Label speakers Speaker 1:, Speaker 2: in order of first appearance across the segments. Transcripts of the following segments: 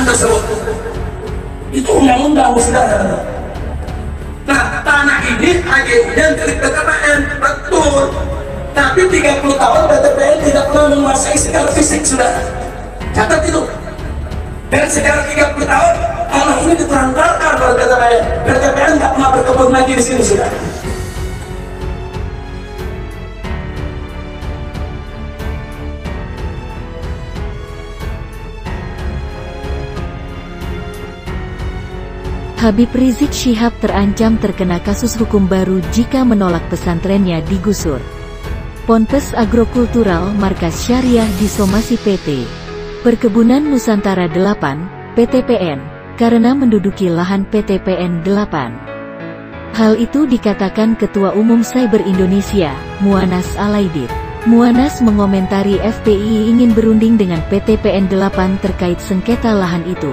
Speaker 1: tersebut. Itu undang-undang, saudara. Nah, tanah ini akhirnya dari PTPN, betul. Tapi 30 tahun PTPN tidak pernah menguasai secara fisik, saudara. Catat itu. Dan sekarang 30 tahun tanah ini diterangkarkan oleh PTPN. PTPN nggak pernah berkebun lagi di sini, saudara.
Speaker 2: Habib Rizik Syihab terancam terkena kasus hukum baru jika menolak pesantrennya digusur. Ponpes Agrokultural Markas Syariah disomasi PT Perkebunan Nusantara 8, PTPN, karena menduduki lahan PTPN 8. Hal itu dikatakan Ketua Umum Cyber Indonesia, Muanas Alaidit. Muanas mengomentari FPI ingin berunding dengan PTPN 8 terkait sengketa lahan itu.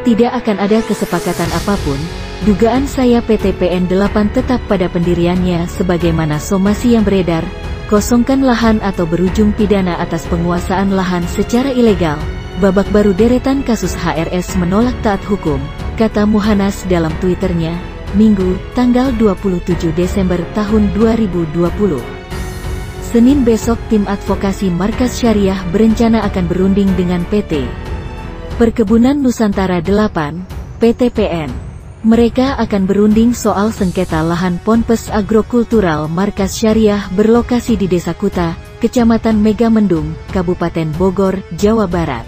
Speaker 2: Tidak akan ada kesepakatan apapun, dugaan saya PTPN 8 tetap pada pendiriannya sebagaimana somasi yang beredar, kosongkan lahan atau berujung pidana atas penguasaan lahan secara ilegal, babak baru deretan kasus HRS menolak taat hukum, kata Muhanas dalam Twitternya, Minggu, tanggal 27 Desember tahun 2020. Senin besok tim advokasi Markas Syariah berencana akan berunding dengan PT Perkebunan Nusantara 8, PTPN. Mereka akan berunding soal sengketa lahan Ponpes Agrokultural Markas Syariah berlokasi di Desa Kuta, Kecamatan Megamendung, Kabupaten Bogor, Jawa Barat.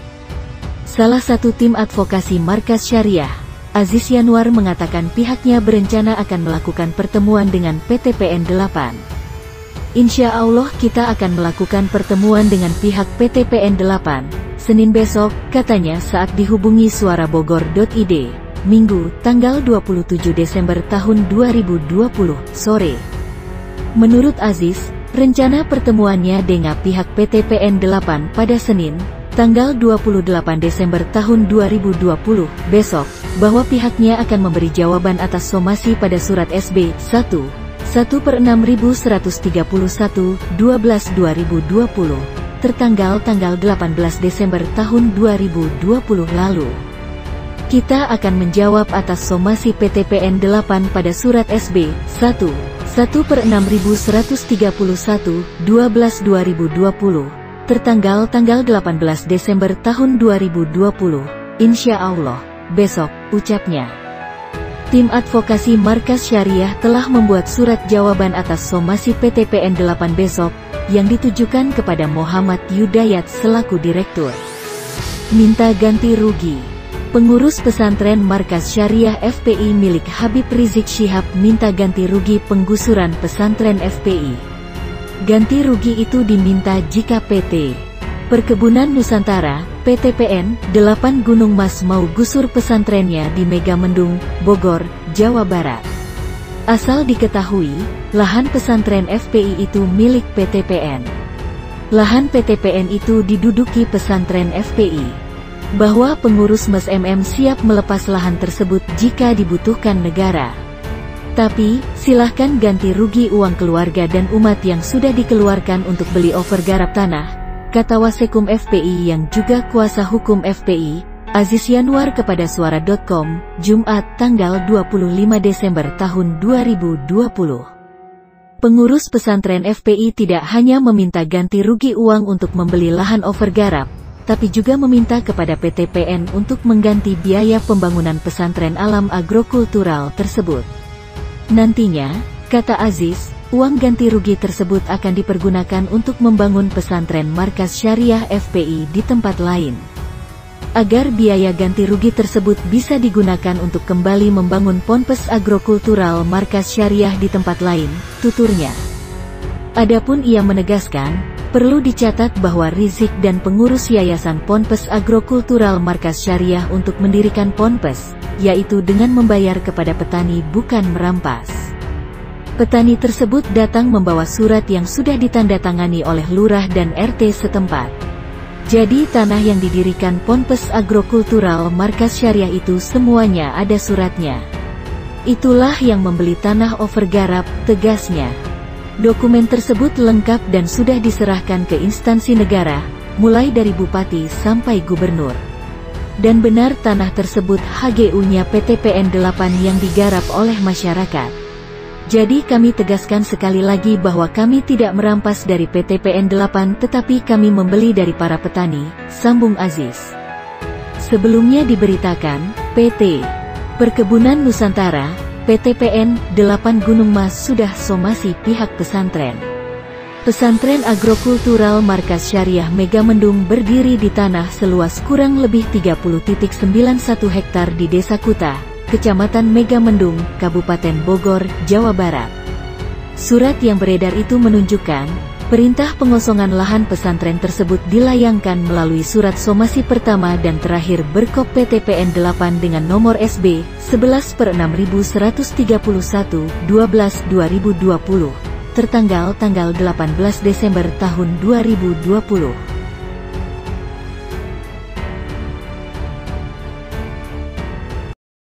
Speaker 2: Salah satu tim advokasi Markas Syariah, Aziz Yanwar mengatakan pihaknya berencana akan melakukan pertemuan dengan PTPN 8. Insya Allah kita akan melakukan pertemuan dengan pihak PTPN 8. Senin besok, katanya saat dihubungi suarabogor.id, Minggu, tanggal 27 Desember tahun 2020, sore. Menurut Aziz, rencana pertemuannya dengan pihak PTPN 8 pada Senin, tanggal 28 Desember tahun 2020, besok, bahwa pihaknya akan memberi jawaban atas somasi pada surat SB 1/6131, 12/2020. Tertanggal tanggal 18 Desember tahun 2020 lalu. Kita akan menjawab atas somasi PTPN 8 pada surat SB 1/6131, 12/2020, tertanggal tanggal 18 Desember tahun 2020, insya Allah, besok, ucapnya. Tim advokasi Markas Syariah telah membuat surat jawaban atas somasi PTPN 8 besok, yang ditujukan kepada Muhammad Yudayat selaku direktur. Minta ganti rugi. Pengurus pesantren Markas Syariah FPI milik Habib Rizik Syihab minta ganti rugi penggusuran pesantren FPI. Ganti rugi itu diminta jika PT Perkebunan Nusantara, PTPN, 8 Gunung Mas mau gusur pesantrennya di Megamendung, Bogor, Jawa Barat. Asal diketahui, lahan pesantren FPI itu milik PTPN. Lahan PTPN itu diduduki pesantren FPI. Bahwa pengurus MES MM siap melepas lahan tersebut jika dibutuhkan negara. Tapi, silahkan ganti rugi uang keluarga dan umat yang sudah dikeluarkan untuk beli overgarap tanah, kata Wasekum FPI yang juga kuasa hukum FPI, Aziz Yanwar kepada Suara.com, Jumat tanggal 25 Desember tahun 2020. Pengurus pesantren FPI tidak hanya meminta ganti rugi uang untuk membeli lahan overgarap, tapi juga meminta kepada PTPN untuk mengganti biaya pembangunan pesantren alam agrokultural tersebut. Nantinya, kata Aziz, uang ganti rugi tersebut akan dipergunakan untuk membangun pesantren Markas Syariah FPI di tempat lain. Agar biaya ganti rugi tersebut bisa digunakan untuk kembali membangun Ponpes Agrokultural Markas Syariah di tempat lain, tuturnya. Adapun ia menegaskan, perlu dicatat bahwa Rizik dan pengurus Yayasan Ponpes Agrokultural Markas Syariah untuk mendirikan Ponpes, yaitu dengan membayar kepada petani bukan merampas. Petani tersebut datang membawa surat yang sudah ditandatangani oleh lurah dan RT setempat. Jadi tanah yang didirikan Ponpes Agrokultural Markas Syariah itu semuanya ada suratnya. Itulah yang membeli tanah overgarap, tegasnya. Dokumen tersebut lengkap dan sudah diserahkan ke instansi negara, mulai dari bupati sampai gubernur. Dan benar tanah tersebut HGU-nya PTPN 8 yang digarap oleh masyarakat. Jadi kami tegaskan sekali lagi bahwa kami tidak merampas dari PTPN 8 tetapi kami membeli dari para petani, sambung Aziz. Sebelumnya diberitakan, PT Perkebunan Nusantara, PTPN 8 Gunung Mas sudah somasi pihak pesantren. Pesantren agrokultural Markas Syariah Megamendung berdiri di tanah seluas kurang lebih 30.91 hektar di Desa Kuta, Kecamatan Megamendung, Kabupaten Bogor, Jawa Barat. Surat yang beredar itu menunjukkan, perintah pengosongan lahan pesantren tersebut dilayangkan melalui surat somasi pertama dan terakhir berkop PTPN 8 dengan nomor SB 11/6131/12/2020. Tertanggal 18 Desember tahun 2020.